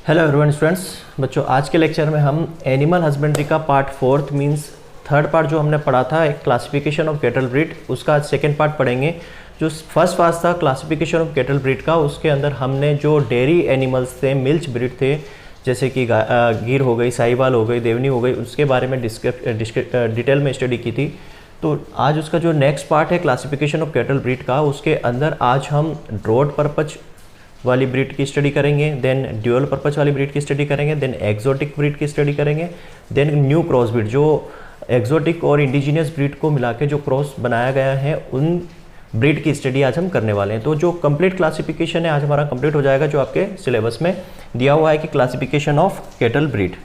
Hello everyone students. बच्चों, आज के लेक्चर में हम एनिमल हस्बेंड्री का पार्ट 4 मीन्स थर्ड पार्ट जो हमने पढ़ा था एक क्लासिफिकेशन ऑफ कैटल ब्रीड, उसका आज सेकेंड पार्ट पढ़ेंगे। जो फर्स्ट पार्ट था क्लासिफिकेशन ऑफ कैटल ब्रीड का, उसके अंदर हमने जो डेयरी एनिमल्स थे, मिल्च ब्रीड थे, जैसे कि गिर हो गई, साहिवाल हो गई, देवनी हो गई, उसके बारे में डिटेल में स्टडी की थी। तो आज उसका जो नेक्स्ट पार्ट है क्लासिफिकेशन ऑफ कैटल ब्रीड का, उसके अंदर आज हम ड्रॉट पर्पज वाली ब्रीड की स्टडी करेंगे, देन ड्यूअल पर्पज वाली ब्रीड की स्टडी करेंगे, देन एक्जोटिक ब्रीड की स्टडी करेंगे, देन न्यू क्रॉस ब्रीड जो एक्जोटिक और इंडिजिनियस ब्रीड को मिला के जो क्रॉस बनाया गया है उन ब्रीड की स्टडी आज हम करने वाले हैं। तो जो कंप्लीट क्लासिफिकेशन है आज हमारा कंप्लीट हो जाएगा, जो आपके सिलेबस में दिया हुआ है कि क्लासिफिकेशन ऑफ कैटल ब्रीड।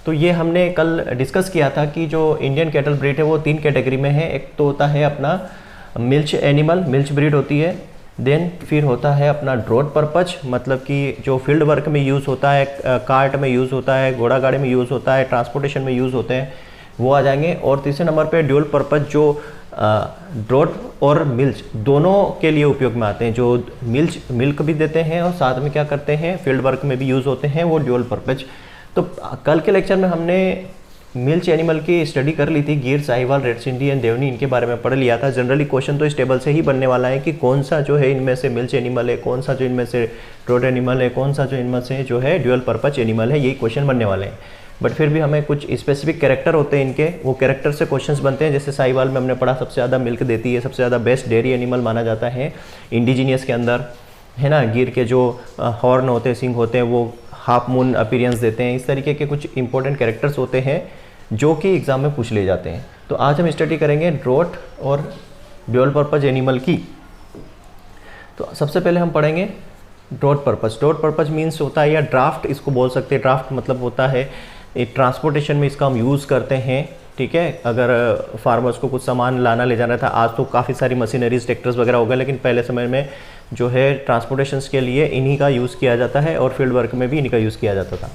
तो ये हमने कल डिस्कस किया था कि जो इंडियन कैटल ब्रीड है वो 3 कैटेगरी में है। एक तो होता है अपना मिल्च एनिमल, मिल्च ब्रीड होती है, देन फिर होता है अपना ड्रॉट पर्पज, मतलब कि जो फील्ड वर्क में यूज़ होता है, कार्ट में यूज़ होता है, घोड़ा गाड़ी में यूज़ होता है, ट्रांसपोर्टेशन में यूज़ होते हैं, वो आ जाएंगे। और तीसरे नंबर पे ड्यूअल पर्पज जो ड्रॉट और मिल्च दोनों के लिए उपयोग में आते हैं, जो मिल्क भी देते हैं और साथ में क्या करते हैं फील्ड वर्क में भी यूज़ होते हैं, वो ड्यूअल पर्पज। तो कल के लेक्चर में हमने मिल्च एनिमल की स्टडी कर ली थी, गिर, साहिवाल, रेड सिंधी एंड देवनी, इनके बारे में पढ़ लिया था। जनरली क्वेश्चन तो इस टेबल से ही बनने वाला है कि कौन सा जो है इनमें से मिल्च एनिमल है, कौन सा जो इनमें से ड्रॉट एनिमल है, कौन सा जो इनमें से जो है ड्यूअल पर्पज एनिमल है, यही क्वेश्चन बनने वाले हैं। बट फिर भी हमें कुछ स्पेसिफिक कैरेक्टर होते हैं इनके, वो कैरेक्टर से क्वेश्चंस बनते हैं। जैसे साहिवाल में हमने पढ़ा सबसे ज़्यादा मिल्क देती है, सबसे ज़्यादा बेस्ट डेयरी एनिमल माना जाता है इंडिजीनियस के अंदर, है ना। गिर के जो हॉर्न होते हैं, सिंग होते हैं, वो हाफ मून अपीयरेंस देते हैं। इस तरीके के कुछ इंपॉर्टेंट कैरेक्टर्स होते हैं जो कि एग्जाम में पूछ लिए जाते हैं। तो आज हम स्टडी करेंगे ड्रॉट और ड्यूअल पर्पज एनिमल की। तो सबसे पहले हम पढ़ेंगे draught purpose. Draught purpose means होता है या ड्राफ्ट इसको बोल सकते हैं। ड्राफ्ट मतलब होता है ट्रांसपोर्टेशन में इसका हम यूज़ करते हैं, ठीक है। अगर फार्मर्स को कुछ सामान लाना ले जाना था, आज तो काफ़ी सारी मशीनरीज, ट्रैक्टर्स वगैरह हो गए, लेकिन पहले समय में जो है ट्रांसपोर्टेशंस के लिए इन्हीं का यूज़ किया जाता है और फील्ड वर्क में भी इन्हीं का यूज़ किया जाता था।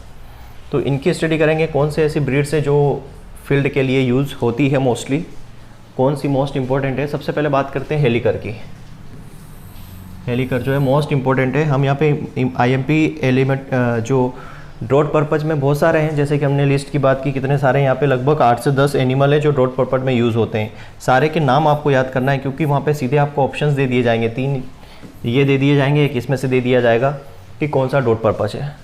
तो इनकी स्टडी करेंगे, कौन से ऐसी ब्रीड्स है जो फील्ड के लिए यूज़ होती है मोस्टली, कौन सी मोस्ट इंपॉर्टेंट है। सबसे पहले बात करते हैं हेलिकर की। हेलिकर जो है मोस्ट इंपॉर्टेंट है। हम यहाँ पे IMP एलिमेंट जो ड्रॉट पर्पज में बहुत सारे हैं, जैसे कि हमने लिस्ट की बात की, कितने सारे यहाँ पे लगभग 8 से 10 एनिमल है जो ड्रॉट पर्पज में यूज़ होते हैं। सारे के नाम आपको याद करना है क्योंकि वहाँ पे सीधे आपको ऑप्शंस दे दिए जाएंगे, 3 ये दे दिए जाएंगे, एक इसमें से दे दिया जाएगा कि कौन सा ड्रॉट पर्पज है।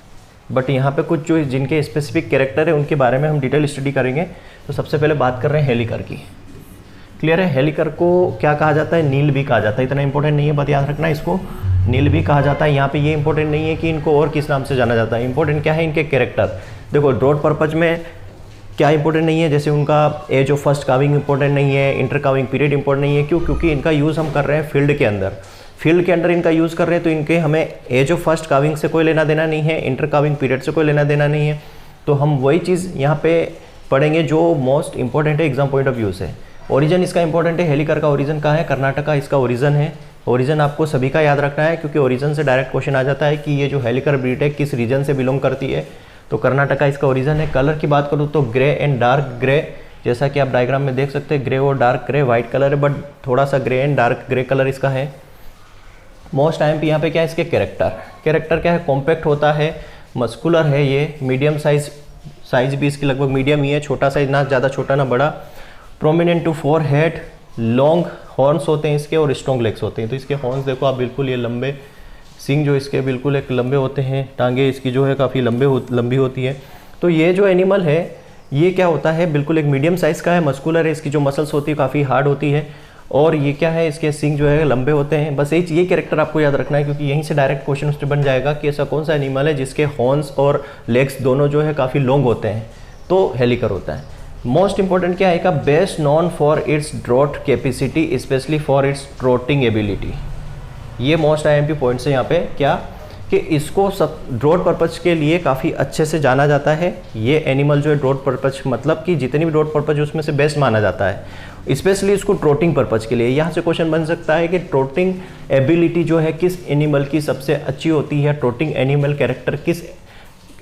बट यहाँ पे कुछ जो जिनके स्पेसिफिक कैरेक्टर है उनके बारे में हम डिटेल स्टडी करेंगे। तो सबसे पहले बात कर रहे हैं हेलिकर की। क्लियर है। हेलिकर को क्या कहा जाता है? नील भी कहा जाता है। इतना इंपॉर्टेंट नहीं है, बात याद रखना, इसको नील भी कहा जाता है। यहाँ पे ये इंपॉर्टेंट नहीं है कि इनको और किस नाम से जाना जाता है। इंपॉर्टेंट क्या है? इनके कैरेक्टर। देखो ड्रॉट पर्पज में क्या इंपॉर्टेंट नहीं है, जैसे उनका age of first calving important नहीं है, इंटर काविंग पीरियड इंपॉर्टेंट नहीं है। क्यों? क्योंकि इनका यूज़ हम कर रहे हैं फील्ड के अंदर। फील्ड के अंदर इनका यूज़ कर रहे हैं तो इनके हमें एज ऑफ फर्स्ट काविंग से कोई लेना देना नहीं है, इंटर काविंग पीरियड से कोई लेना देना नहीं है। तो हम वही चीज़ यहाँ पे पढ़ेंगे जो मोस्ट इंपॉर्टेंट है एग्जाम पॉइंट ऑफ व्यू से। ओरिजिन इसका इंपॉर्टेंट है। हेलिकर का ओरिजिन कहाँ है? कर्नाटका इसका ओरिजिन है। ओरिजिन आपको सभी का याद रखना है क्योंकि ओरिजिन से डायरेक्ट क्वेश्चन आ जाता है कि ये जो हेलिकर ब्रीड है किस रीजन से बिलोंग करती है। तो कर्नाटका इसका ओरिजिन है। कलर की बात करूँ तो ग्रे एंड डार्क ग्रे, जैसा कि आप डायग्राम में देख सकते हैं, ग्रे और डार्क ग्रे, वाइट कलर है बट थोड़ा सा grey and dark grey colour इसका है। मोस्ट टाइम पे यहाँ पे क्या है इसके कैरेक्टर क्या है? कॉम्पैक्ट होता है, मस्कुलर है, ये मीडियम साइज भी इसकी लगभग मीडियम ही है, छोटा साइज, ना ज़्यादा छोटा ना बड़ा। Prominent to forehead, long horns होते हैं इसके और स्ट्रॉन्ग लेग्स होते हैं। तो इसके हॉर्न्स देखो आप, बिल्कुल ये लंबे, सिंग जो इसके बिल्कुल एक लंबे होते हैं, टांगे इसकी जो है काफ़ी लंबी होती है। तो ये जो एनिमल है ये क्या होता है? बिल्कुल एक मीडियम साइज़ का है, मस्कुलर है, इसकी जो मसल्स होती है काफ़ी हार्ड होती है और ये क्या है इसके सिंग जो है लंबे होते हैं। बस ये कैरेक्टर आपको याद रखना है क्योंकि यहीं से डायरेक्ट क्वेश्चन उससे बन जाएगा कि ऐसा कौन सा एनिमल है जिसके हॉर्न्स और लेग्स दोनों जो है काफ़ी लॉन्ग होते हैं। तो हेलिकर होता है। मोस्ट इंपॉर्टेंट क्या है का? Best known for its draught capacity specially for its trotting ability. ये मोस्ट IMP पॉइंट्स है यहाँ पे, क्या कि इसको सब ड्रॉट पर्पज के लिए काफ़ी अच्छे से जाना जाता है। ये एनिमल जो है ड्रॉट पर्पज मतलब कि जितनी भी ड्रॉट पर्पज है उसमें से बेस्ट माना जाता है, स्पेशली इसको ट्रोटिंग पर्पज के लिए। यहाँ से क्वेश्चन बन सकता है कि ट्रोटिंग एबिलिटी जो है किस एनिमल की सबसे अच्छी होती है, ट्रोटिंग एनिमल कैरेक्टर किस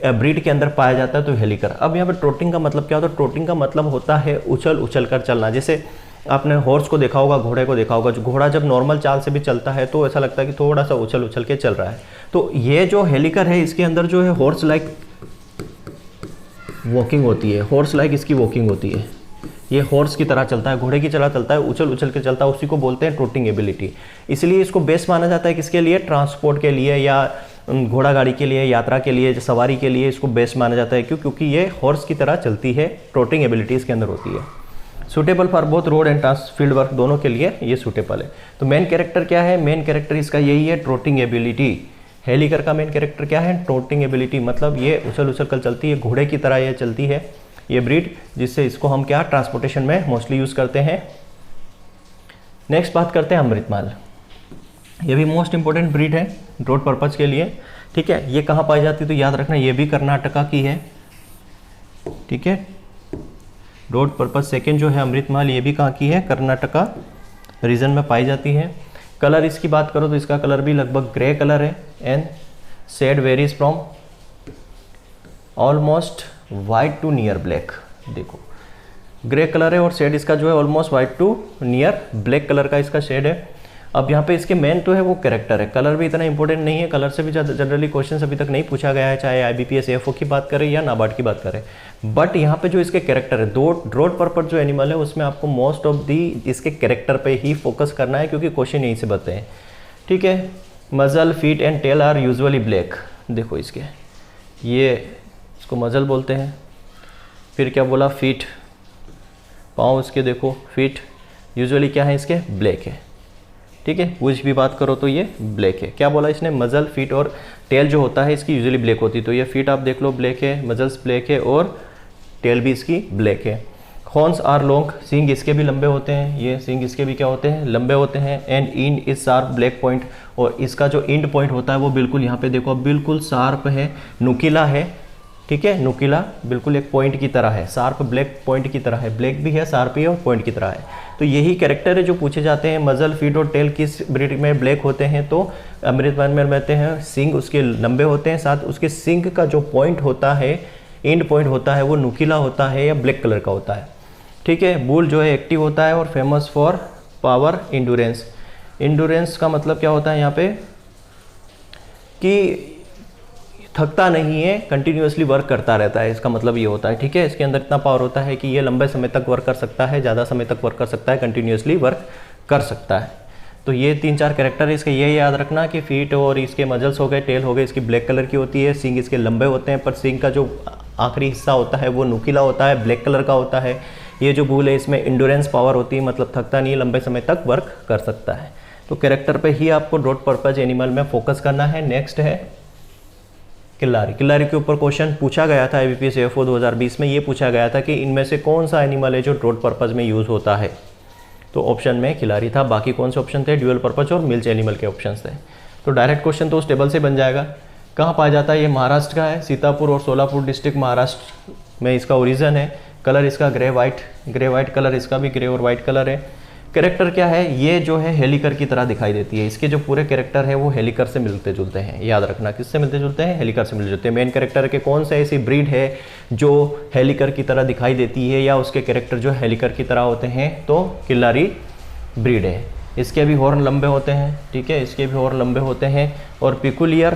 ब्रीड के अंदर पाया जाता है? तो हेलिकर। अब यहाँ पे ट्रोटिंग का मतलब क्या होता है? ट्रोटिंग का मतलब होता है उछल कर चलना। जैसे आपने हॉर्स को देखा होगा, घोड़े को देखा होगा, जो घोड़ा जब नॉर्मल चाल से भी चलता है तो ऐसा लगता है कि थोड़ा सा उछल के चल रहा है। तो ये जो हेलिकर है इसके अंदर जो है हॉर्स लाइक वॉकिंग होती है, हॉर्स लाइक इसकी वॉकिंग होती है, ये हॉर्स की तरह चलता है, घोड़े की तरह चलता है, उछल उछल के चलता है, उसी को बोलते हैं ट्रोटिंग एबिलिटी। इसलिए इसको बेस्ट माना जाता है किसके लिए, ट्रांसपोर्ट के लिए या घोड़ा गाड़ी के लिए, यात्रा के लिए, सवारी के लिए इसको बेस्ट माना जाता है। क्यों? क्योंकि ये हॉर्स की तरह चलती है, ट्रोटिंग एबिलिटी इसके अंदर होती है। Suitable for both road and trans field work, दोनों के लिए ये सूटेबल है। तो मेन कैरेक्टर क्या है, मेन कैरेक्टर इसका यही है, ट्रोटिंग एबिलिटी। हेलिकर का मेन कैरेक्टर क्या है, ट्रोटिंग एबिलिटी, मतलब ये उछल उछल कर चलती है, घोड़े की तरह ये चलती है ये ब्रीड, जिससे इसको हम क्या ट्रांसपोर्टेशन में मोस्टली यूज़ करते हैं। नेक्स्ट बात करते हैं अमृतमाल। ये भी मोस्ट इंपॉर्टेंट ब्रीड है रोड पर्पज़ के लिए, ठीक है। ये कहाँ पाई जाती है तो याद रखना, ये भी कर्नाटका की है, ठीक है। रोड पर्पज़ सेकेंड जो है अमृतमाल, ये भी कहाँ की है, कर्नाटका रीजन में पाई जाती है। कलर इसकी बात करो तो इसका कलर भी लगभग ग्रे कलर है and shade varies from almost white to near black. देखो ग्रे कलर है और शेड इसका जो है almost white to near black colour का इसका शेड है। अब यहाँ पे इसके मेन तो है वो कैरेक्टर है, कलर भी इतना इंपॉर्टेंट नहीं है, कलर से भी ज़्यादा जनरली क्वेश्चन अभी तक नहीं पूछा गया है, चाहे IBPS AFO की बात करें या नाबार्ड की बात करें। बट यहाँ पे जो इसके कैरेक्टर है, दो रोड पर्पज़ जो एनिमल है उसमें आपको मोस्ट ऑफ दी इसके कैरेक्टर पे ही फोकस करना है, क्योंकि क्वेश्चन यहीं से बनते हैं, ठीक है। Muzzle, feet and tail are usually black. देखो इसके ये इसको मजल बोलते हैं, फिर क्या बोला, फीट, पाँव इसके देखो, फीट यूजुअली क्या है इसके, ब्लैक है, ठीक है। कुछ भी बात करो तो ये ब्लैक है। क्या बोला इसने, मजल, फीट और टेल जो होता है इसकी यूजुअली ब्लैक होती है। तो ये फीट आप देख लो ब्लैक है, मजल्स ब्लैक है और टेल भी इसकी ब्लैक है। हॉर्न्स आर लॉन्ग, सींग इसके भी लंबे होते हैं, ये सींग इसके भी क्या होते हैं, लंबे होते हैं। And end is sharp black point, और इसका जो इंड पॉइंट होता है वो बिल्कुल यहाँ पे देखो बिल्कुल शार्प है, नुकीला है, ठीक है। नुकीला बिल्कुल एक पॉइंट की तरह है, शार्प ब्लैक पॉइंट की तरह है, ब्लैक भी है, शार्प भी है और पॉइंट की तरह है। तो यही कैरेक्टर है जो पूछे जाते हैं। मजल, फीट और टेल किस ब्रीड में ब्लैक होते हैं, तो अमृतमाल में रहते हैं। सिंग उसके लंबे होते हैं, साथ उसके सिंग का जो पॉइंट होता है, एंड पॉइंट होता है, वो नुकीला होता है या ब्लैक कलर का होता है, ठीक है। बुल जो है एक्टिव होता है और famous for power, endurance. Endurance का मतलब क्या होता है यहाँ पे कि थकता नहीं है, कंटिन्यूसली वर्क करता रहता है, इसका मतलब ये होता है, ठीक है। इसके अंदर इतना पावर होता है कि ये लंबे समय तक वर्क कर सकता है, ज़्यादा समय तक वर्क कर सकता है, कंटिन्यूसली वर्क कर सकता है। तो ये 3-4 कैरेक्टर है इसके, ये याद रखना कि फीट और इसके मजल्स हो गए, टेल हो गए, इसकी ब्लैक कलर की होती है, सींग इसके लंबे होते हैं, पर सींग का जो आखिरी हिस्सा होता है वो नुकीला होता है, ब्लैक कलर का होता है। ये जो बुल है इसमें इंडोरेंस पावर होती है, मतलब थकता नहीं है, लंबे समय तक वर्क कर सकता है। तो कैरेक्टर पे ही आपको रोड पर्पज़ एनिमल में फोकस करना है। नेक्स्ट है किल्लारी। किल्लारी के ऊपर क्वेश्चन पूछा गया था IBPS AFO 2020 में, ये पूछा गया था कि इनमें से कौन सा एनिमल है जो रोड पर्पज़ में यूज़ होता है, तो ऑप्शन में किल्लारी था। बाकी कौन से ऑप्शन थे, ड्यूअल पर्पज़ और मिल्च एनिमल के ऑप्शन थे। तो डायरेक्ट क्वेश्चन तो उस टेबल से बन जाएगा। कहाँ पाया जाता है, ये महाराष्ट्र का है, सीतापुर और सोलापुर डिस्ट्रिक्ट महाराष्ट्र में इसका ओरिजिन है। कलर इसका ग्रे वाइट कलर, इसका भी ग्रे और वाइट कलर है। कैरेक्टर क्या है, ये जो है हेलिकर की तरह दिखाई देती है, इसके जो पूरे कैरेक्टर है वो हेलिकर से मिलते जुलते हैं। याद रखना किससे मिलते जुलते हैं, हेलिकर से मिलते जुलते हैं। मेन कैरेक्टर के कौन सा ऐसी ब्रीड है जो हेलिकर की तरह दिखाई देती है या उसके कैरेक्टर जो हेलिकर की तरह होते हैं, तो किल्लारी ब्रीड है। इसके भी हॉर्न लंबे होते हैं, ठीक है, इसके भी हॉर्न लंबे होते हैं। और पिकुलियर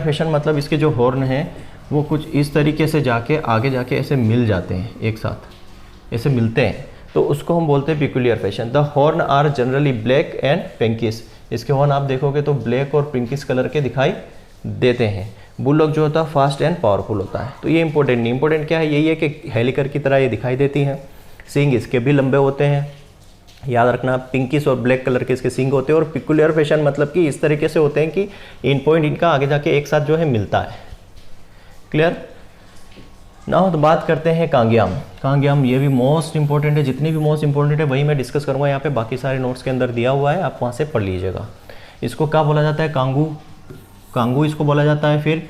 फैशन मतलब इसके जो हॉर्न हैं वो कुछ इस तरीके से जाके आगे जाके ऐसे मिल जाते हैं, एक साथ ऐसे मिलते हैं, तो उसको हम बोलते हैं peculiar fashion. The horn are generally black and pinkish, इसके हॉर्न आप देखोगे तो ब्लैक और पिंकिश कलर के दिखाई देते हैं। बुलडॉग जो होता है फास्ट एंड पावरफुल होता है। तो ये इंपॉर्टेंट नहीं, इंपॉर्टेंट क्या है, यही है कि हेलिकर की तरह ये दिखाई देती हैं। सींग इसके भी लंबे होते हैं, याद रखना, पिंकिश और ब्लैक कलर के इसके सींग होते हैं। और पिकुलियर फैशन मतलब कि इस तरीके से होते हैं कि इन पॉइंट इनका आगे जाके एक साथ जो है मिलता है। क्लियर ना हो तो बात करते हैं कांग्याम। कांग्याम ये भी मोस्ट इंपॉर्टेंट है, जितनी भी मोस्ट इंपॉर्टेंट है वही मैं डिस्कस करूँगा यहाँ पे, बाकी सारे नोट्स के अंदर दिया हुआ है, आप वहाँ से पढ़ लीजिएगा। इसको क्या बोला जाता है, कांगू इसको बोला जाता है। फिर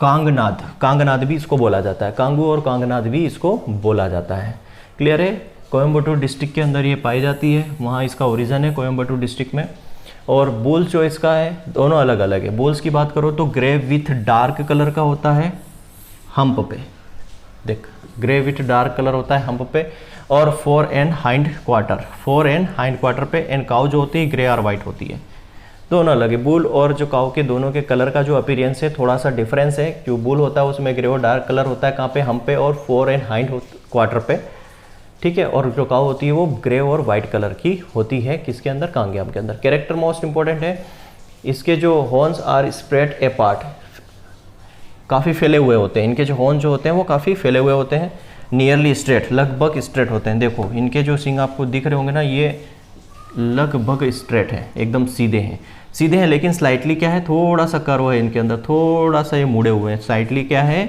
कांगनाद भी इसको बोला जाता है, कांगू और कांगनाद भी इसको बोला जाता है। क्लियर है। कोयम्बटूर डिस्ट्रिक्ट के अंदर ये पाई जाती है, वहाँ इसका ओरिजिन है कोयम्बटूर डिस्ट्रिक्ट में। और बुल्स जो इसका है दोनों अलग अलग है। बुल्स की बात करो तो ग्रे विथ डार्क कलर का होता है हम्प पे, देख ग्रे विथ डार्क कलर होता है हम्प पे। और फोर एंड हाइंड क्वार्टर पे। एंड काउ जो होती है ग्रे और वाइट होती है। दोनों अलग है। बुल और जो काऊ के दोनों के कलर का जो अपीयरेंस है थोड़ा सा डिफरेंस है। जो बुल होता है उसमें ग्रे और डार्क कलर होता है, कहाँ पे, हम पे और फोर एंड हाइंड क्वार्टर पे, ठीक है। और जो काऊ होती है वो ग्रे और वाइट कलर की होती है, किसके अंदर, कांगेयम के अंदर। कैरेक्टर मोस्ट इंपॉर्टेंट है, इसके जो हॉर्न्स आर स्प्रेड अपार्ट, काफ़ी फैले हुए होते हैं। इनके जो हॉर्न जो होते हैं वो काफ़ी फैले हुए होते हैं। नियरली स्ट्रेट, लगभग स्ट्रेट होते हैं। देखो इनके जो सिंग आपको दिख रहे होंगे ना, ये लगभग स्ट्रेट है, एकदम सीधे हैं, सीधे हैं, लेकिन स्लाइटली क्या है, थोड़ा सा कर्व है इनके अंदर, थोड़ा सा ये मुड़े हुए हैं। स्लाइटली क्या है,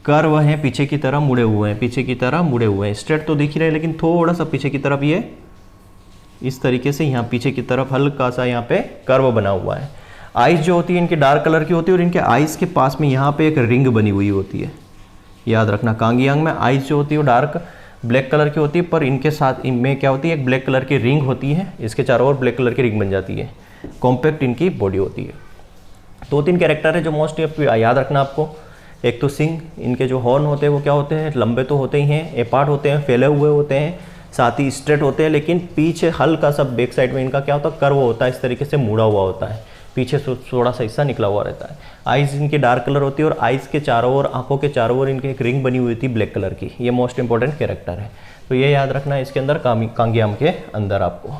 कर्व हैं, पीछे की तरह मुड़े हुए हैं, पीछे की तरह मुड़े हुए हैं। स्ट्रेट तो दिख ही रहे हैं, लेकिन थोड़ा सा पीछे की तरफ ये इस तरीके से यहाँ पीछे की तरफ हल्का सा यहाँ पे कर्व बना हुआ है। आइज़ जो होती है इनकी डार्क कलर की होती है, और इनके आइज़ के पास में यहाँ पे एक रिंग बनी हुई होती है। याद रखना, कांगियांग में आइज़ जो होती है वो डार्क ब्लैक कलर की होती है, पर इनके साथ इनमें क्या होती है, एक ब्लैक कलर की रिंग होती है, इसके चारों ओर ब्लैक कलर की रिंग बन जाती है। कॉम्पैक्ट इनकी बॉडी होती है। 2-3 कैरेक्टर है जो मोस्ट याद रखना आपको। एक तो सिंग, इनके जो हॉर्न होते हैं वो क्या होते हैं, लंबे तो होते ही हैं, अपार्ट होते हैं, फैले हुए होते हैं, साथ ही स्ट्रेट होते हैं, लेकिन पीछे हल्का सा बैक साइड में इनका क्या होता है, कर्व होता है, इस तरीके से मुड़ा हुआ होता है, पीछे से थोड़ा सा हिस्सा निकला हुआ रहता है। आइज़ इनकी डार्क कलर होती है, और आइज़ के चारों ओर, आंखों के चारों ओर इनके एक रिंग बनी हुई थी ब्लैक कलर की। ये मोस्ट इंपॉर्टेंट कैरेक्टर है, तो ये याद रखना है इसके अंदर, कांगियांग के अंदर आपको।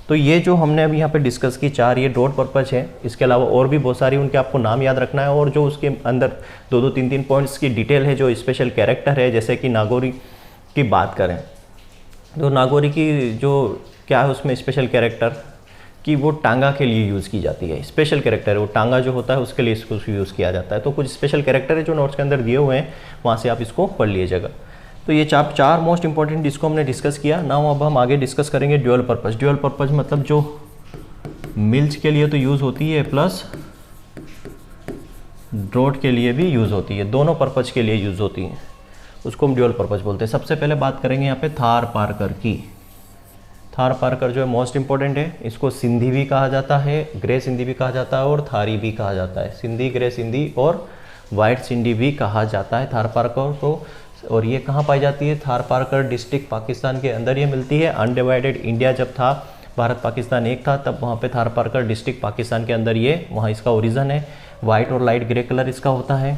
तो ये जो हमने अभी यहाँ पे डिस्कस की 4 ये डॉट पर्पज है। इसके अलावा और भी बहुत सारी उनके आपको नाम याद रखना है, और जो उसके अंदर 2-2, 3-3 पॉइंट्स की डिटेल है, जो स्पेशल कैरेक्टर है। जैसे कि नागोरी की बात करें तो नागोरी की जो क्या है उसमें स्पेशल कैरेक्टर कि वो टांगा के लिए यूज़ की जाती है। स्पेशल कैरेक्टर है वो, टांगा जो होता है उसके लिए इसको यूज़ किया जाता है। तो कुछ स्पेशल कैरेक्टर है जो नोट्स के अंदर दिए हुए हैं, वहाँ से आप इसको पढ़ लीजिएगा। तो ये 4 मोस्ट इंपॉर्टेंट जिसको हमने डिस्कस किया ना। अब हम आगे डिस्कस करेंगे ड्यूअल पर्पस। ड्यूअल पर्पस मतलब जो मिल्च के लिए तो यूज़ होती है, प्लस ड्रॉट के लिए भी यूज़ होती है, दोनों पर्पज के लिए यूज़ होती है, उसको हम ड्यूअल पर्पज बोलते हैं। सबसे पहले बात करेंगे यहाँ पे थार पारकर की। थार पारकर जो है मोस्ट इंपॉर्टेंट है, इसको सिंधी भी कहा जाता है, ग्रे सिंधी भी कहा जाता है, और थारी भी कहा जाता है। सिंधी, ग्रे सिंधी और वाइट सिंधी भी कहा जाता है थार पारकर को। और ये कहाँ पाई जाती है, थार पारकर डिस्ट्रिक्ट पाकिस्तान के अंदर ये मिलती है। अनडिवाइडेड इंडिया जब था, भारत पाकिस्तान एक था, तब वहाँ पे थार पारकर डिस्ट्रिक्ट पाकिस्तान के अंदर ये वहाँ इसका ओरिजिन है। वाइट और लाइट ग्रे कलर इसका होता है।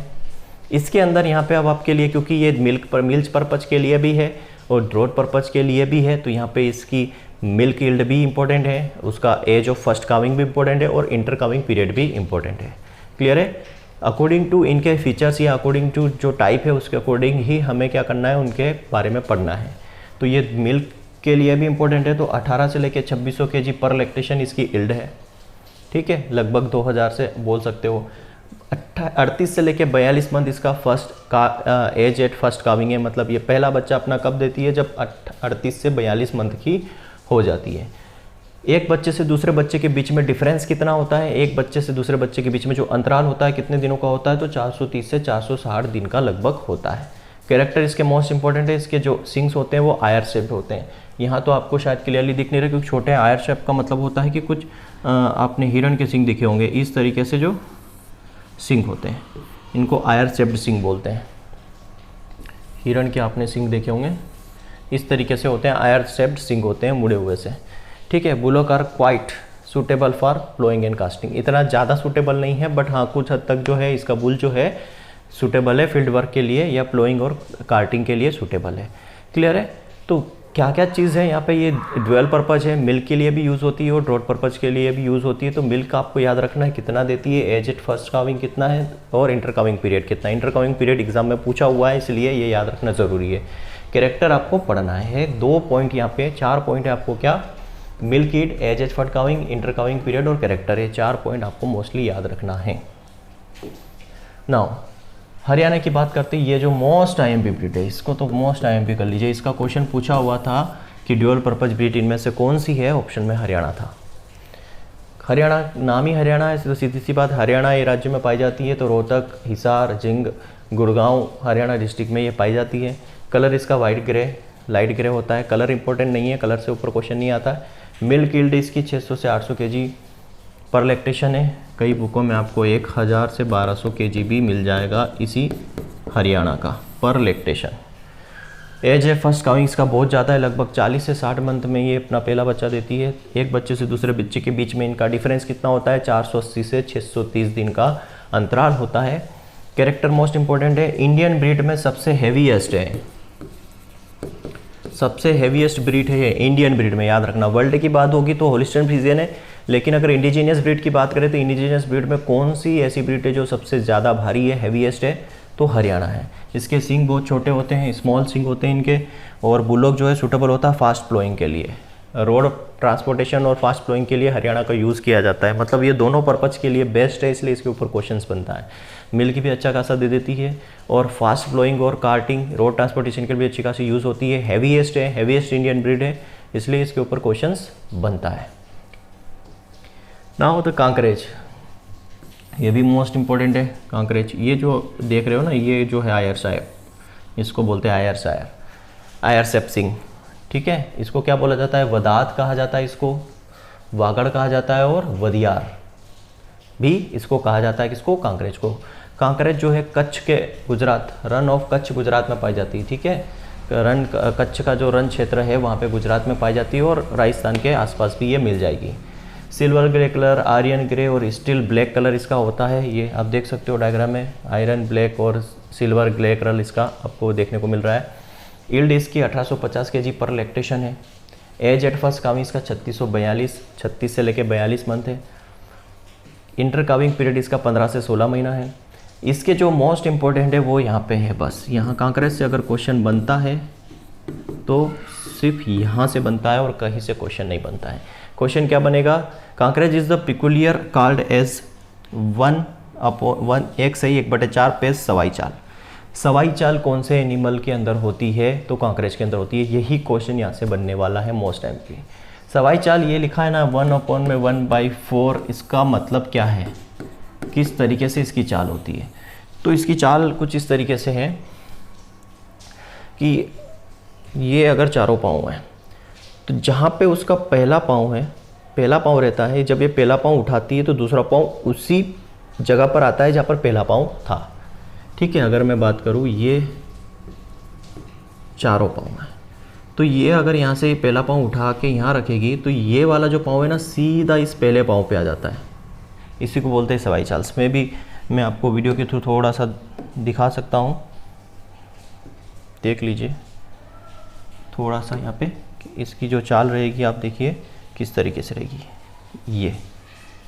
इसके अंदर यहाँ पे अब आपके लिए, क्योंकि ये मिल्च पर्पज के लिए भी है और ड्रॉट पर्पज के लिए भी है, तो यहाँ पे इसकी मिल्क यील्ड भी इंपॉर्टेंट है, उसका एज ऑफ फर्स्ट काविंग भी इंपॉर्टेंट है, और इंटर काविंग पीरियड भी इंपॉर्टेंट है। क्लियर है। अकॉर्डिंग टू इनके फीचर्स या अकॉर्डिंग टू जो टाइप है उसके अकॉर्डिंग ही हमें क्या करना है, उनके बारे में पढ़ना है। तो ये मिल्क के लिए भी इंपॉर्टेंट है। तो 18 से लेकर 2600 kg पर लैक्टेशन इसकी यील्ड है, ठीक है, लगभग 2000 से बोल सकते हो। 38 से लेकर 42 मंथ इसका फर्स्ट का एज एट फर्स्ट काविंग है। मतलब ये पहला बच्चा अपना कब देती है, जब 38 से 42 मंथ की हो जाती है। एक बच्चे से दूसरे बच्चे के बीच में डिफरेंस कितना होता है, एक बच्चे से दूसरे बच्चे के बीच में जो अंतराल होता है कितने दिनों का होता है, तो 430 से 460 दिन का लगभग होता है। कैरेक्टर इसके मोस्ट इंपॉर्टेंट है, इसके जो सिंग्स होते हैं वो आयर शेप्ड होते हैं। यहाँ तो आपको शायद क्लियरली दिख नहीं रहा क्योंकि छोटे आयर शेप का मतलब होता है कि कुछ आपने हिरण के सिंग दिखे होंगे, इस तरीके से जो सिंग होते हैं इनको आयर शेप्ड सिंग बोलते हैं। हिरण के आपने सिंग देखे होंगे, इस तरीके से होते हैं, आयर शेप्ड सिंग होते हैं, मुड़े हुए से, ठीक है। Bullock are quite suitable for ploughing and casting. इतना ज़्यादा सूटेबल नहीं है, बट हाँ कुछ हद तक जो है इसका बुल जो है सूटेबल है फील्ड वर्क के लिए या प्लोइंग और कार्टिंग के लिए सूटेबल है। क्लियर है। तो क्या क्या चीज़ है यहाँ पे, ये ड्यूअल पर्पज है, मिल्क के लिए भी यूज़ होती है और ड्रॉट पर्पज के लिए भी यूज़ होती है। तो मिल्क आपको याद रखना है कितना देती है, एज एट फर्स्ट काविंग कितना है, और इंटर काविंग पीरियड कितना है। इंटर काविंग पीरियड एग्जाम में पूछा हुआ है, इसलिए ये याद रखना ज़रूरी है। कैरेक्टर आपको पढ़ना है, 2 पॉइंट यहाँ पे, 4 पॉइंट है आपको क्या, milk yield, age at first calving, inter calving period और कैरेक्टर, ये 4 पॉइंट आपको मोस्टली याद रखना है। नाउ हरियाणा की बात करते हैं, ये जो मोस्ट आईएमपी ब्रीड है, इसको तो मोस्ट आईएमपी कर लीजिए। इसका क्वेश्चन पूछा हुआ था कि ड्यूअल पर्पज ब्रीड इनमें से कौन सी है, ऑप्शन में हरियाणा था। हरियाणा नाम ही हरियाणा है, तो सीधी सी बात, हरियाणा ये राज्य में पाई जाती है। तो रोहतक, हिसार, जिंद, गुड़गांव हरियाणा डिस्ट्रिक्ट में ये पाई जाती है। कलर इसका वाइट ग्रे, लाइट ग्रे होता है। कलर इंपॉर्टेंट नहीं है, कलर से ऊपर क्वेश्चन नहीं आता है। मिल्क यील्ड इसकी 600 से 800 kg पर लैक्टेशन है। कई बुकों में आपको 1000 से 1200 kg भी मिल जाएगा इसी हरियाणा का पर लैक्टेशन। एज है फर्स्ट काउंग इसका बहुत ज़्यादा है, लगभग 40 से 60 मंथ में ये अपना पहला बच्चा देती है। एक बच्चे से दूसरे बच्चे के बीच में इनका डिफरेंस कितना होता है, 480 से 630 दिन का अंतराल होता है। कैरेक्टर मोस्ट इंपॉर्टेंट है, इंडियन ब्रीड में सबसे हैवीएस्ट है, सबसे हैवीएस्ट ब्रीड है ये इंडियन ब्रीड में, याद रखना। वर्ल्ड की बात होगी तो होलिस्टियन फ्रीजियन है, लेकिन अगर इंडिजीनियस ब्रीड की बात करें तो इंडिजीनियस ब्रीड में कौन सी ऐसी ब्रीड है जो सबसे ज़्यादा भारी है, हैवीएस्ट है, तो हरियाणा है। इसके सींग बहुत छोटे होते हैं, स्मॉल सींग होते हैं इनके, और बुलोक जो है सूटेबल होता है फास्ट फ्लोइंग के लिए, रोड ट्रांसपोर्टेशन और फास्ट फ्लोइंग के लिए हरियाणा का यूज़ किया जाता है। मतलब ये दोनों पर्पज़ के लिए बेस्ट है, इसलिए इसके ऊपर क्वेश्चंस बनता है। मिल्क भी अच्छा खासा दे देती है, और फास्ट फ्लोइंग और कार्टिंग रोड ट्रांसपोर्टेशन के लिए अच्छी खासी यूज़ होती है। हैवीएस्ट है, हैवीएस्ट इंडियन ब्रीड है, इसलिए इसके ऊपर क्वेश्चंस बनता है। नाउ द कांकरेज, ये भी मोस्ट इंपॉर्टेंट है। कांकरेज ये जो देख रहे हो ना, ये जो है आयर सायर, इसको बोलते हैं आयर सायर, आयर सेप्सिंग, ठीक है। इसको क्या बोला जाता है, वदात कहा जाता है, इसको वागड़ कहा जाता है, और वदियार भी इसको कहा जाता है। किसको, कांकरेज को। कांकरेज जो है कच्छ के गुजरात, रन ऑफ कच्छ गुजरात में पाई जाती है, ठीक है। रन कच्छ का जो रन क्षेत्र है वहाँ पे गुजरात में पाई जाती है, और राजस्थान के आसपास भी ये मिल जाएगी। Silver grey colour, iron grey और स्टील ब्लैक कलर इसका होता है, ये आप देख सकते हो डायग्राम में, आयरन ब्लैक और सिल्वर ग्रे कलर इसका आपको देखने को मिल रहा है। यील्ड इसकी 1850 kg पर लैक्टेशन है। एज एट फर्स्ट काविंग इसका 36 से लेके 42 मंथ है। इंटर काविंग पीरियड इसका 15 से 16 महीना है। इसके जो मोस्ट इंपॉर्टेंट है वो यहाँ पे है, बस यहाँ कांकरेज से अगर क्वेश्चन बनता है तो सिर्फ यहाँ से बनता है और कहीं से क्वेश्चन नहीं बनता है। क्वेश्चन क्या बनेगा, Kankrej is the peculiar called as 1/1 1 सही 1/4 पेज सवाई चाल। सवाई चाल कौन से एनिमल के अंदर होती है, तो कांकरेज के अंदर होती है। यही क्वेश्चन यहाँ से बनने वाला है मोस्ट टाइम पे। सवाई चाल ये लिखा है ना 1/1/4, इसका मतलब क्या है, किस तरीके से इसकी चाल होती है। तो इसकी चाल कुछ इस तरीके से है कि ये अगर चारों पाँव हैं तो जहाँ पे उसका पहला पाँव है, पहला पाँव रहता है, जब ये पहला पाँव उठाती है तो दूसरा पाँव उसी जगह पर आता है जहाँ पर पहला पाँव था, ठीक है। अगर मैं बात करूँ ये चारों पाँव है, तो ये अगर यहाँ से पहला पाँव उठा के यहाँ रखेगी तो ये वाला जो पाँव है ना सीधा इस पहले पाँव पे आ जाता है, इसी को बोलते हैं सवाई चाल। इसमें भी मैं आपको वीडियो के थ्रू थोड़ा सा दिखा सकता हूँ, देख लीजिए थोड़ा सा यहाँ पे इसकी जो चाल रहेगी, आप देखिए किस तरीके से रहेगी।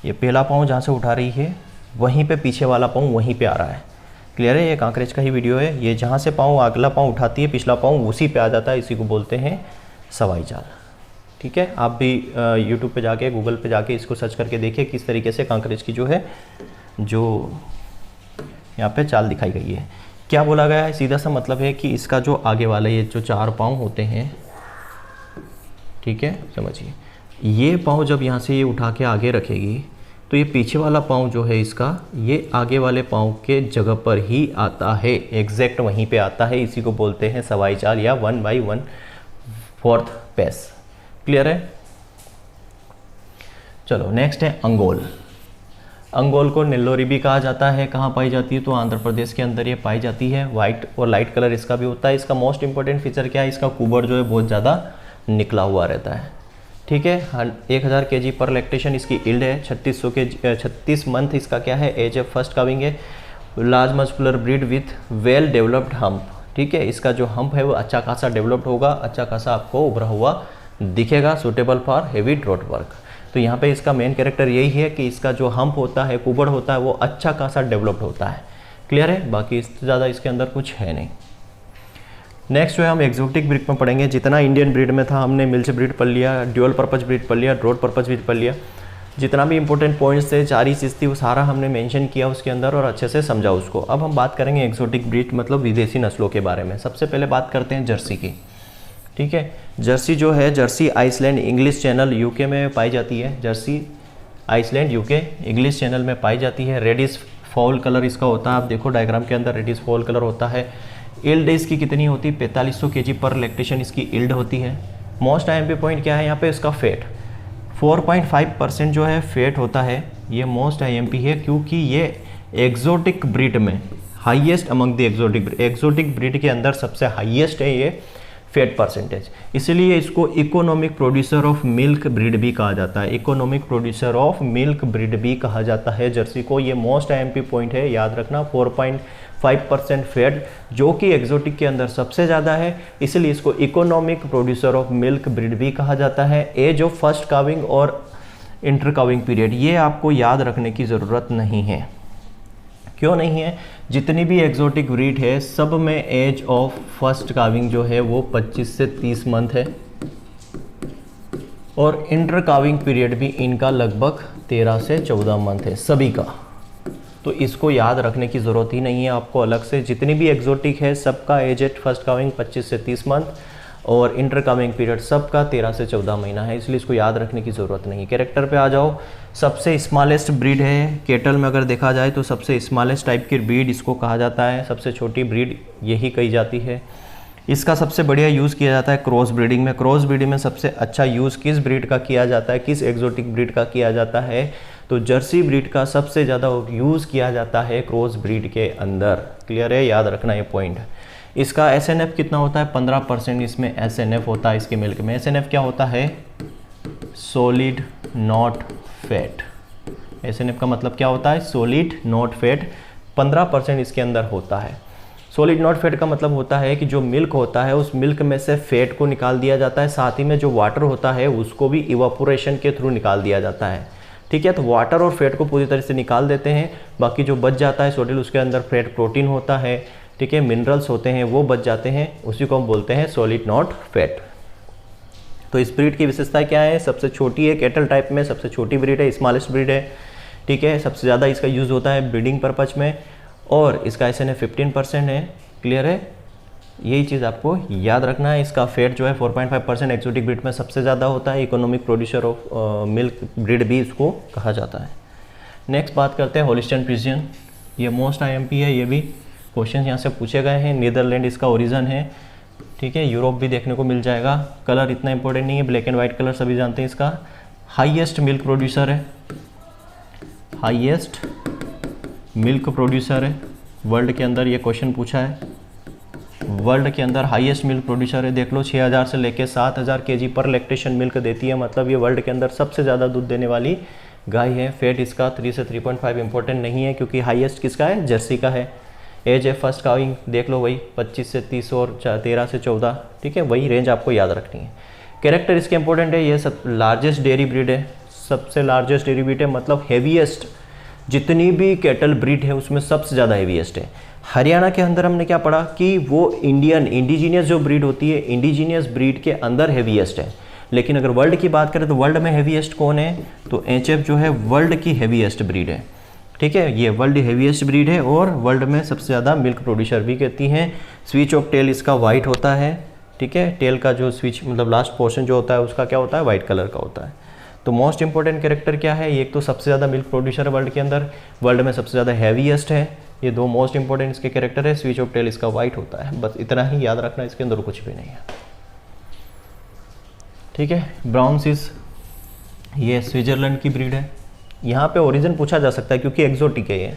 ये पहला पाँव जहाँ से उठा रही है वहीं पे पीछे वाला पाँव वहीं पे आ रहा है, क्लियर है। ये कांकरेज का ही वीडियो है। ये जहाँ से पाँव अगला पाँव उठाती है पिछला पाँव उसी पे आ जाता है, इसी को बोलते हैं सवाई चाल, ठीक है। आप भी यूट्यूब पे जाके गूगल पे जाके इसको सर्च करके देखिए किस तरीके से कांकरेज की जो है जो यहाँ पे चाल दिखाई गई है। क्या बोला गया है, सीधा सा मतलब है कि इसका जो आगे वाला ये जो चार पाँव होते हैं, ठीक है, समझिए, ये पाँव जब यहाँ से ये उठा के आगे रखेगी तो ये पीछे वाला पाँव जो है इसका, ये आगे वाले पाँव के जगह पर ही आता है, एग्जैक्ट वहीं पे आता है, इसी को बोलते हैं सवाई चाल या 1/1/4 पेस, क्लियर है। चलो नेक्स्ट है अंगोल। अंगोल को नेल्लोरी भी कहा जाता है। कहाँ पाई जाती है, तो आंध्र प्रदेश के अंदर ये पाई जाती है। वाइट और लाइट कलर इसका भी होता है। इसका मोस्ट इंपॉर्टेंट फीचर क्या है, इसका कुबर जो है बहुत ज़्यादा निकला हुआ रहता है, ठीक है। 1000 kg पर लैक्टेशन इसकी यील्ड है। 36 मंथ इसका क्या है, एज ऑफ फर्स्ट काविंग है। Large muscular breed with well developed hump, ठीक है। इसका जो हम्प है वो अच्छा खासा डेवलप्ड होगा, अच्छा खासा आपको उभरा हुआ दिखेगा, suitable for heavy draught work. तो यहाँ पे इसका मेन कैरेक्टर यही है कि इसका जो हम्प होता है, कुबड़ होता है, वो अच्छा खासा डेवलप्ड होता है, क्लियर है। बाकी इससे ज़्यादा इसके अंदर कुछ है नहीं। नेक्स्ट जो है हम एक्जोटिक ब्रीड में पढ़ेंगे। जितना इंडियन ब्रीड में था हमने मिल्च ब्रीड पढ़ लिया, ड्यूअल पर्पज ब्रीड पढ़ लिया, ड्रॉट पर्पज ब्रीड पढ़ लिया। जितना भी इंपॉर्टेंट पॉइंट्स थे, 4 ही चीज़ थी, वो सारा हमने मेंशन किया उसके अंदर और अच्छे से समझा उसको। अब हम बात करेंगे एक्जोटिक ब्रीड मतलब विदेशी नस्लों के बारे में। सबसे पहले बात करते हैं जर्सी की, ठीक है। जर्सी जो है, Jersey Island English Channel UK में पाई जाती है। Jersey Island UK English Channel में पाई जाती है। रेडिश फॉल कलर इसका होता है, आप देखो डायग्राम के अंदर रेडिश फॉल कलर होता है। यील्ड इसकी कितनी होती है, 4500 kg पर लैक्टेशन इसकी यील्ड होती है। मोस्ट IMP पॉइंट क्या है यहाँ पे, इसका फैट 4.5% जो है फैट होता है। ये मोस्ट IMP है क्योंकि ये एक्जोटिक ब्रीड में highest among the exotic breed के अंदर सबसे हाईएस्ट है ये फैट परसेंटेज, इसलिए इसको economic producer of milk breed भी कहा जाता है। Economic producer of milk breed भी कहा जाता है जर्सी को। ये मोस्ट आईएमपी पॉइंट है, याद रखना। 4.5% फैट जो कि एक्जोटिक के अंदर सबसे ज़्यादा है, इसलिए इसको economic producer of milk breed भी कहा जाता है। एज ऑफ फर्स्ट काविंग और इंटर काविंग पीरियड, ये आपको याद रखने की ज़रूरत नहीं है। क्यों नहीं है? जितनी भी एक्जोटिक ब्रीड है सब में एज ऑफ फर्स्ट काविंग जो है वो 25 से 30 मंथ है, और इंटर काविंग पीरियड भी इनका लगभग 13 से 14 मंथ है सभी का। तो इसको याद रखने की ज़रूरत ही नहीं है आपको अलग से। जितनी भी एक्जोटिक है सबका एज एट फर्स्ट काविंग 25 से 30 मंथ, और इंटर काविंग पीरियड सबका 13 से 14 महीना है, इसलिए इसको याद रखने की ज़रूरत नहीं है। कैरेक्टर पे आ जाओ। सबसे स्मॉलेस्ट ब्रीड है केटल में, अगर देखा जाए तो सबसे स्मॉलेस्ट टाइप की ब्रीड इसको कहा जाता है। सबसे छोटी ब्रीड यही कही जाती है। इसका सबसे बढ़िया यूज़ किया जाता है क्रॉस ब्रीडिंग में। क्रॉस ब्रीडिंग में सबसे अच्छा यूज़ किस ब्रीड का किया जाता है, किस एक्जोटिक ब्रीड का किया जाता है? तो जर्सी ब्रीड का सबसे ज़्यादा यूज़ किया जाता है क्रॉस ब्रीड के अंदर। क्लियर है? याद रखना ये पॉइंट। इसका SNF कितना होता है? 15% इसमें SNF होता है इसके मिल्क में। SNF क्या होता है? Solid not fat. SNF का मतलब क्या होता है? Solid not fat. 15% इसके अंदर होता है। सॉलिड नॉट फैट का मतलब होता है कि जो मिल्क होता है उस मिल्क में से फैट को निकाल दिया जाता है, साथ ही में जो वाटर होता है उसको भी इवापोरेशन के थ्रू निकाल दिया जाता है। ठीक है, तो वाटर और फैट को पूरी तरह से निकाल देते हैं, बाकी जो बच जाता है सॉलिड उसके अंदर फैट प्रोटीन होता है, ठीक है, मिनरल्स होते हैं, वो बच जाते हैं, उसी को हम बोलते हैं सॉलिड नॉट फैट। तो इस ब्रीड की विशेषता क्या है? सबसे छोटी है, कैटल टाइप में सबसे छोटी ब्रीड है, स्मॉलेस्ट ब्रीड है। ठीक है, सबसे ज़्यादा इसका यूज़ होता है ब्रीडिंग पर्पज में, और इसका SNF 15% है। क्लियर है? यही चीज़ आपको याद रखना है। इसका फैट जो है 4.5% एक्सोटिक ब्रीड में सबसे ज़्यादा होता है। Economic producer of milk breed भी इसको कहा जाता है। नेक्स्ट बात करते हैं होलिस्टियन फ्रीजियन। ये मोस्ट IMP है, ये भी क्वेश्चन यहाँ से पूछे गए हैं। नीदरलैंड इसका ओरिजिन है। ठीक है, यूरोप भी देखने को मिल जाएगा। कलर इतना इंपॉर्टेंट नहीं है, ब्लैक एंड वाइट कलर सभी जानते हैं। इसका हाईएस्ट मिल्क प्रोड्यूसर है, हाईएस्ट मिल्क प्रोड्यूसर है वर्ल्ड के अंदर। ये क्वेश्चन पूछा है, वर्ल्ड के अंदर हाईएस्ट मिल्क प्रोड्यूसर है। देख लो 6000 से लेके 7000 kg पर लैक्टेशन मिल्क देती है, मतलब ये वर्ल्ड के अंदर सबसे ज़्यादा दूध देने वाली गाय है। फैट इसका 3 से 3.5 इंपॉर्टेंट नहीं है, क्योंकि हाईएस्ट किसका है? जर्सी का है। एज है फर्स्ट काविंग देख लो, वही 25 से 30 और 13 से 14। ठीक है, वही रेंज आपको याद रखनी है। कैरेक्टर इसके इंपॉर्टेंट है, ये सब लार्जेस्ट डेयरी ब्रीड है, सबसे लार्जेस्ट डेयरी ब्रीड है, मतलब हैवीएस्ट। जितनी भी कैटल ब्रीड है उसमें सबसे ज़्यादा हैवीएस्ट है। हरियाणा के अंदर हमने क्या पढ़ा कि वो इंडिजीनियस जो ब्रीड होती है, इंडिजीनियस ब्रीड के अंदर हैवीएस्ट है। लेकिन अगर वर्ल्ड की बात करें तो वर्ल्ड में हैवीएस्ट कौन है? तो HF जो है वर्ल्ड की हैवीएस्ट ब्रीड है। ठीक है, ये वर्ल्ड हैवीएस्ट ब्रीड है और वर्ल्ड में सबसे ज़्यादा मिल्क प्रोड्यूसर भी कहती हैं। स्विच ऑफ टेल इसका वाइट होता है। ठीक है, टेल का जो स्विच मतलब लास्ट पोर्शन जो होता है उसका क्या होता है? वाइट कलर का होता है। तो मोस्ट इंपॉर्टेंट कैरेक्टर क्या है? एक तो सबसे ज़्यादा मिल्क प्रोड्यूसर है वर्ल्ड के अंदर, वर्ल्ड में सबसे ज़्यादा हैवीएस्ट है। ये दो मोस्ट इंपॉर्टेंट इसके कैरेक्टर है। स्विच ऑफ टेल इसका वाइट होता है, बस इतना ही याद रखना, इसके अंदर कुछ भी नहीं है। ठीक है, ब्राउन स्विस ये स्विट्जरलैंड की ब्रीड है। यहाँ पे ओरिजिन पूछा जा सकता है क्योंकि एक्सोटिक है ये।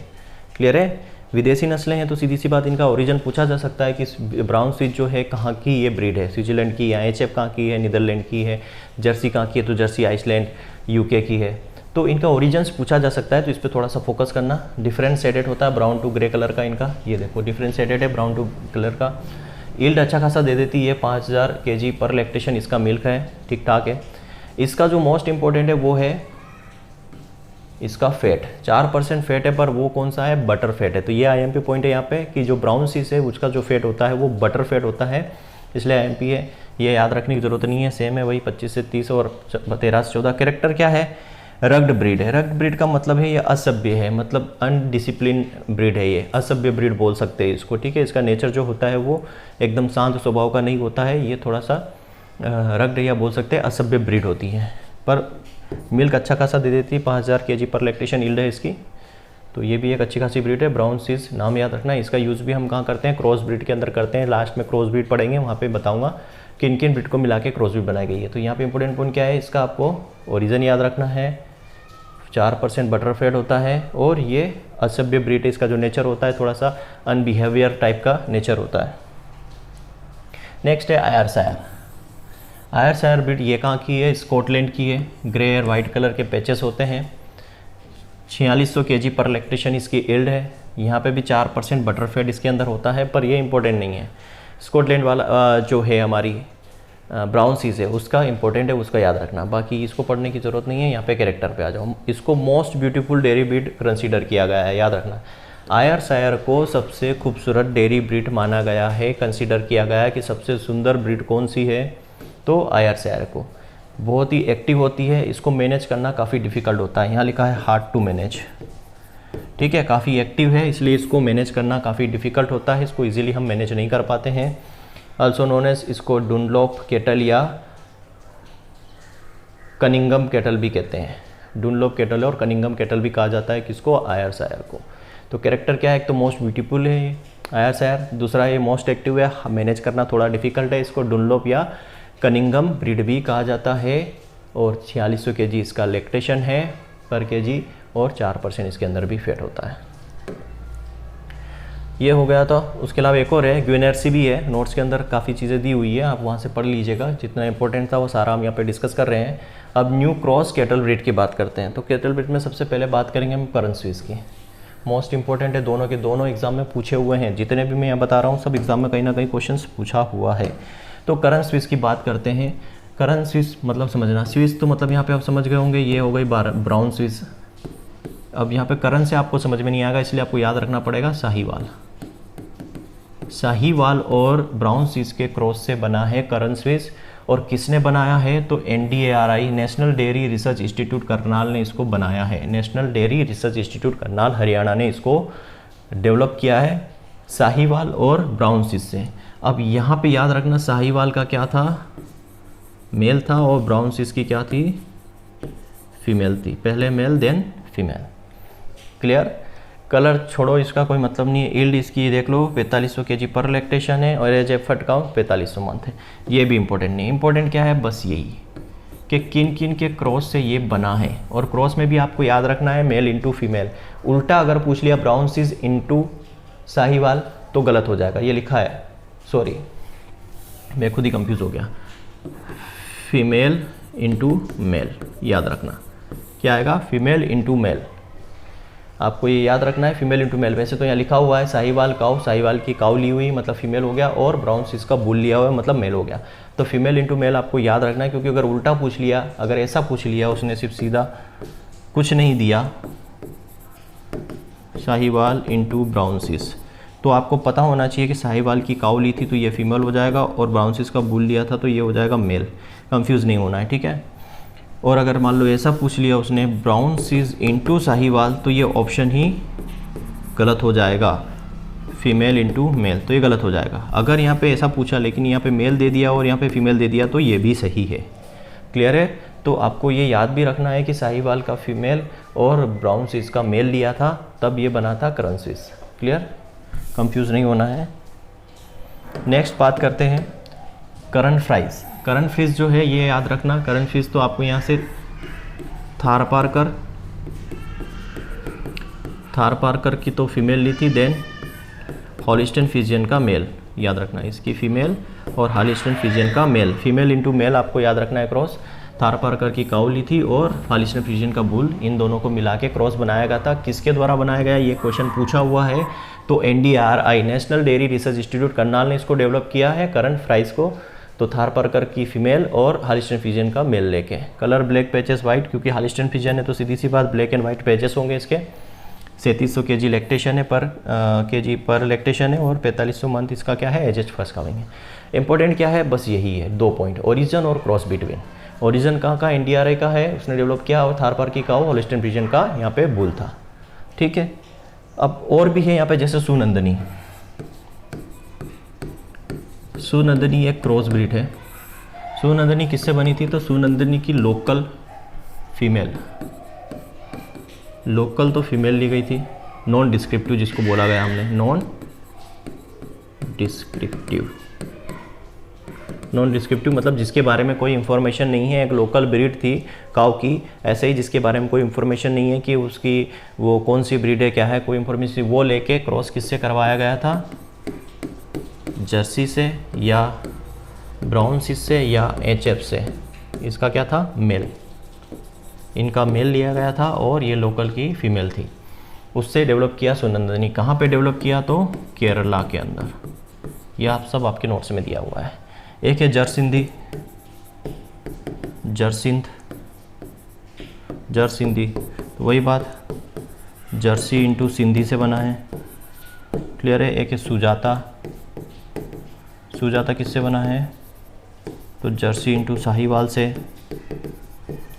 क्लियर है? विदेशी नस्लें हैं तो सीधी सी बात इनका ओरिजिन पूछा जा सकता है कि ब्राउन स्विस जो है कहाँ की ये ब्रीड है, स्विट्जरलैंड की या HF कहाँ की है, नीदरलैंड की है। जर्सी कहाँ की है? तो जर्सी आइसलैंड UK की है। तो इनका ओरिजिन्स पूछा जा सकता है, तो इस पर थोड़ा सा फोकस करना। डिफरेंशिएटेड होता है ब्राउन टू ग्रे कलर का इनका, ये देखो डिफरेंशिएटेड है ब्राउन टू कलर का। यील्ड अच्छा खासा दे देती है, 5000 kg पर लैक्टेशन इसका मिल्क है, ठीक ठाक है। इसका जो मोस्ट इंपॉर्टेंट है वो है इसका फैट, 4% फैट है, पर वो कौन सा है? बटर फैट है। तो ये IMP पॉइंट है यहाँ पे कि जो ब्राउन स्विस है उसका जो फैट होता है वो बटर फैट होता है, इसलिए IMP है। ये याद रखने की जरूरत नहीं है, सेम है वही 25 से 30 और 13 से 14। कैरेक्टर क्या है? रग्ड ब्रीड है। रग्ड ब्रीड का मतलब है ये असभ्य है, मतलब अनडिसिप्लिन ब्रीड है, ये असभ्य ब्रीड बोल सकते हैं इसको। ठीक है, इसका नेचर जो होता है वो एकदम शांत स्वभाव का नहीं होता है, ये थोड़ा सा रग्ड या बोल सकते हैं असभ्य ब्रीड होती है, पर मिल्क अच्छा खासा दे देती है। 5000 kg पर लैक्टेशन यील्ड है इसकी, तो ये भी एक अच्छी खासी ब्रीड है। ब्राउन स्विस नाम याद रखना है। इसका यूज़ भी हम कहाँ करते हैं? क्रॉस ब्रीड के अंदर करते हैं। लास्ट में क्रॉस ब्रीड पढ़ेंगे, वहाँ पे बताऊंगा किन किन ब्रीड को मिला के क्रॉस ब्रीड बनाई गई है। तो यहाँ पे इंपॉर्टेंट पॉइंट क्या है? इसका आपको ओरिजिन याद रखना है। 4% बटर फैट होता है और ये असभ्य ब्रीड है। इसका जो नेचर होता है थोड़ा सा अनबिहेवियर टाइप का नेचर होता है। नेक्स्ट है आयरशायर। आयरशायर ब्रीड ये कहाँ की है? स्कॉटलैंड की है। ग्रे और वाइट कलर के पैचेस होते हैं। 4600 kg पर लैक्टेशन इसकी यील्ड है। यहाँ पे भी 4% बटरफैट इसके अंदर होता है, पर ये इंपॉर्टेंट नहीं है। स्कॉटलैंड वाला जो है हमारी ब्राउन सीज है उसका इंपॉर्टेंट है, उसका याद रखना। बाकी इसको पढ़ने की ज़रूरत नहीं है। यहाँ पे कैरेक्टर पे आ जाओ। इसको most beautiful dairy breed consider किया गया है, याद रखना। आयरशायर को सबसे खूबसूरत डेयरी ब्रीड माना गया है, कंसीडर किया गया है कि सबसे सुंदर ब्रीड कौन सी है, तो आयरशायर को। बहुत ही एक्टिव होती है, इसको मैनेज करना काफ़ी डिफ़िकल्ट होता है। यहाँ लिखा है हार्ड टू मैनेज, ठीक है। काफ़ी एक्टिव है इसलिए इसको मैनेज करना काफ़ी डिफ़िकल्ट होता है, इसको इजीली हम मैनेज नहीं कर पाते हैं। ऑल्सो नोन एज इसको डुनलॉप कैटल या कनिंगम कैटल भी कहते हैं। डुनलॉप कैटल और कनिंगम कैटल भी कहा जाता है किसको? आयरशायर को। तो कैरेक्टर क्या है? एक तो मोस्ट ब्यूटीफुल है ये आयरशायर, दूसरा ये मोस्ट एक्टिव है, मैनेज करना थोड़ा डिफ़िकल्ट है। इसको डुनलॉप या कनिंगम ब्रीड भी कहा जाता है। और 4600 kg इसका लैक्टेशन है पर केजी, और 4% इसके अंदर भी फैट होता है। ये हो गया था। उसके अलावा एक और है, ग्वेनर्सी भी है। नोट्स के अंदर काफ़ी चीज़ें दी हुई है, आप वहाँ से पढ़ लीजिएगा। जितना इंपॉर्टेंट था वो सारा हम यहाँ पे डिस्कस कर रहे हैं। अब न्यू क्रॉस कैटल ब्रीड की बात करते हैं। तो कैटल ब्रीड में सबसे पहले बात करेंगे हम करन स्विस की। मोस्ट इंपॉर्टेंट है, दोनों के दोनों एग्जाम में पूछे हुए हैं। जितने भी मैं यहाँ बता रहा हूँ सब एग्जाम में कहीं ना कहीं क्वेश्चन पूछा हुआ है। तो करन स्विस की बात करते हैं। करन स्विस मतलब समझना, स्विस तो मतलब यहाँ पे आप समझ गए होंगे, ये हो गई ब्राउन स्विस। अब यहाँ पे करन से आपको समझ में नहीं आएगा, इसलिए आपको याद रखना पड़ेगा साहीवाल। साहीवाल और ब्राउन स्विस के क्रॉस से बना है करन स्विस। और किसने बनाया है? तो NDARI, national dairy research institute Karnal ने इसको बनाया है। National dairy research institute Karnal Haryana ने इसको डेवलप किया है साहीवाल और ब्राउन स्विस से। अब यहाँ पे याद रखना, साहीवाल का क्या था? मेल था, और ब्राउन स्विस की क्या थी? फीमेल थी। पहले male then female. Clear? Colour छोड़ो, इसका कोई मतलब नहीं है। यील्ड इसकी देख लो 4500 kg पर लैक्टेशन है, और एज एफर्ट काउंट 4500 मंथ है। ये भी इंपॉर्टेंट नहीं। इंपॉर्टेंट क्या है? बस यही कि किन किन के क्रॉस से ये बना है। और क्रॉस में भी आपको याद रखना है मेल इंटू फीमेल। उल्टा अगर पूछ लिया ब्राउन स्विस इंटू साहीवाल तो गलत हो जाएगा। ये लिखा है, सॉरी मैं खुद ही कंफ्यूज हो गया, फीमेल इंटू मेल। याद रखना क्या आएगा? Female into male. आपको ये याद रखना है, फीमेल इंटू मेल। वैसे तो यहाँ लिखा हुआ है साहीवाल काऊ, साहीवाल की काऊ ली हुई मतलब फीमेल हो गया, और ब्राउन स्विस का बुल लिया हुआ मतलब मेल हो गया। तो फीमेल इंटू मेल आपको याद रखना है, क्योंकि अगर उल्टा पूछ लिया, अगर ऐसा पूछ लिया उसने सिर्फ सीधा कुछ नहीं दिया साहीवाल इंटू ब्राउन स्विस, तो आपको पता होना चाहिए कि साहीवाल की काऊ ली थी तो ये फीमेल हो जाएगा, और ब्राउन स्विस का बुल लिया था तो ये हो जाएगा मेल। कंफ्यूज नहीं होना है, ठीक है। और अगर मान लो ऐसा पूछ लिया उसने ब्राउन स्विस इंटू साहीवाल, तो ये ऑप्शन ही गलत हो जाएगा, फीमेल इंटू मेल, तो ये गलत हो जाएगा। अगर यहाँ पे ऐसा पूछा लेकिन यहाँ पे मेल दे दिया और यहाँ पे फीमेल दे दिया तो ये भी सही है। क्लियर है? तो आपको ये याद भी रखना है कि साहीवाल का फीमेल और ब्राउन स्विस का मेल लिया था, तब ये बना था करन स्विस। क्लियर? कंफ्यूज नहीं होना है। नेक्स्ट बात करते हैं करन फ्राइज। करन फ्रीज जो है ये याद रखना, करन फ्रीज तो आपको यहाँ से थारपारकर की तो फीमेल ली थी, देन हॉलिस्टन फ्रीजियन का मेल। याद रखना इसकी फीमेल और हॉलिस्टन फ्रीजियन का मेल। फीमेल इंटू मेल आपको याद रखना है क्रॉस। थारपारकर की काऊ ली थी और हॉलिस्टन फ्रीजियन का बुल, इन दोनों को मिला के क्रॉस बनाया गया था। किसके द्वारा बनाया गया ये क्वेश्चन पूछा हुआ है, तो NDRI, national dairy research institute Karnal ने इसको डेवलप किया है करन फ्राइज को। तो थारपारकर की फीमेल और हॉलिस्टन फ्रीजियन का मेल लेके। कलर ब्लैक पैचेस वाइट, क्योंकि हॉलिस्टन फ्रीजियन है तो सीधी सी बात ब्लैक एंड वाइट पैचेस होंगे इसके। 3700 kg लैक्टेशन है पर लैक्टेशन है, और 4500 मंथ इसका क्या है? एजेस्ट फर्स्ट काउंटिंग है। इंपॉर्टेंट क्या है? बस यही है, 2 पॉइंट, ओरिजिन और क्रॉस बिटवीन। ओरिजिन कहाँ का? NDRI का है, उसने डेवलप किया, और थारपार की काऊ हॉलिस्टन फ्रीजियन का यहाँ पे बुल था। ठीक है। अब और भी है यहाँ पे, जैसे सुनंदनी। सुनंदनी एक क्रॉस ब्रीड है। सुनंदनी किससे बनी थी? तो सुनंदनी की लोकल तो फीमेल ली गई थी। नॉन डिस्क्रिप्टिव जिसको बोला गया हमने, नॉन डिस्क्रिप्टिव मतलब जिसके बारे में कोई इन्फॉर्मेशन नहीं है। एक लोकल ब्रीड थी काऊ की, ऐसे ही जिसके बारे में कोई इन्फॉर्मेशन नहीं है कि उसकी वो कौन सी ब्रीड है, क्या है, कोई इन्फॉर्मेशन, वो लेके क्रॉस किससे करवाया गया था? जर्सी से या ब्राउन स्विस से या HF से, इसका क्या था, मेल, इनका मेल लिया गया था और ये लोकल की फीमेल थी। उससे डेवलप किया सुनंदनी। कहाँ पे डेवलप किया, तो केरला के अंदर। यह आप सब आपके नोट्स में दिया हुआ है। एक है जरसिंधी, जरसिंधी, तो वही बात, जर्सी इंटू सिंधी से बना है, क्लियर है। एक है सुजाता, सुजाता किससे बना है, तो जर्सी इंटू साहिवाल से,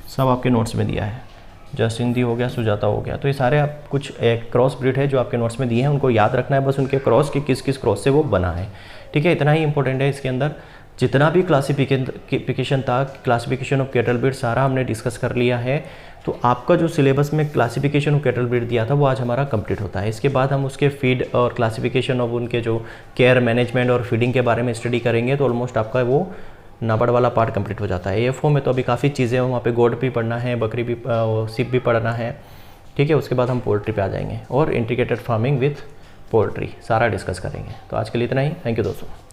सब आपके नोट्स में दिया है। जरसिंधी हो गया, सुजाता हो गया। तो ये सारे आप कुछ एक क्रॉस ब्रीड है जो आपके नोट्स में दिए हैं, उनको याद रखना है बस, उनके क्रॉस की किस किस क्रॉस से वो बना है, ठीक है। इतना ही इंपॉर्टेंट है इसके अंदर। जितना भी क्लासिफिकेशन था, क्लासिफिकेशन ऑफ कैटल ब्रीड, सारा हमने डिस्कस कर लिया है। तो आपका जो सिलेबस में क्लासिफिकेशन ऑफ कैटल ब्रीड दिया था वो आज हमारा कंप्लीट होता है। इसके बाद हम उसके फीड और क्लासिफिकेशन ऑफ उनके जो केयर मैनेजमेंट और फीडिंग के बारे में स्टडी करेंगे, तो ऑलमोस्ट आपका वो नाबार्ड वाला पार्ट कंप्लीट हो जाता है। AFO में तो अभी काफ़ी चीज़ें हैं, वहाँ पे गोट भी पढ़ना है, बकरी भी, सिप भी पढ़ना है, ठीक है। उसके बाद हम पोल्ट्री पे आ जाएंगे और इंटीग्रेटेड फार्मिंग विथ पोल्ट्री सारा डिस्कस करेंगे। तो आज के लिए इतना ही। थैंक यू दोस्तों।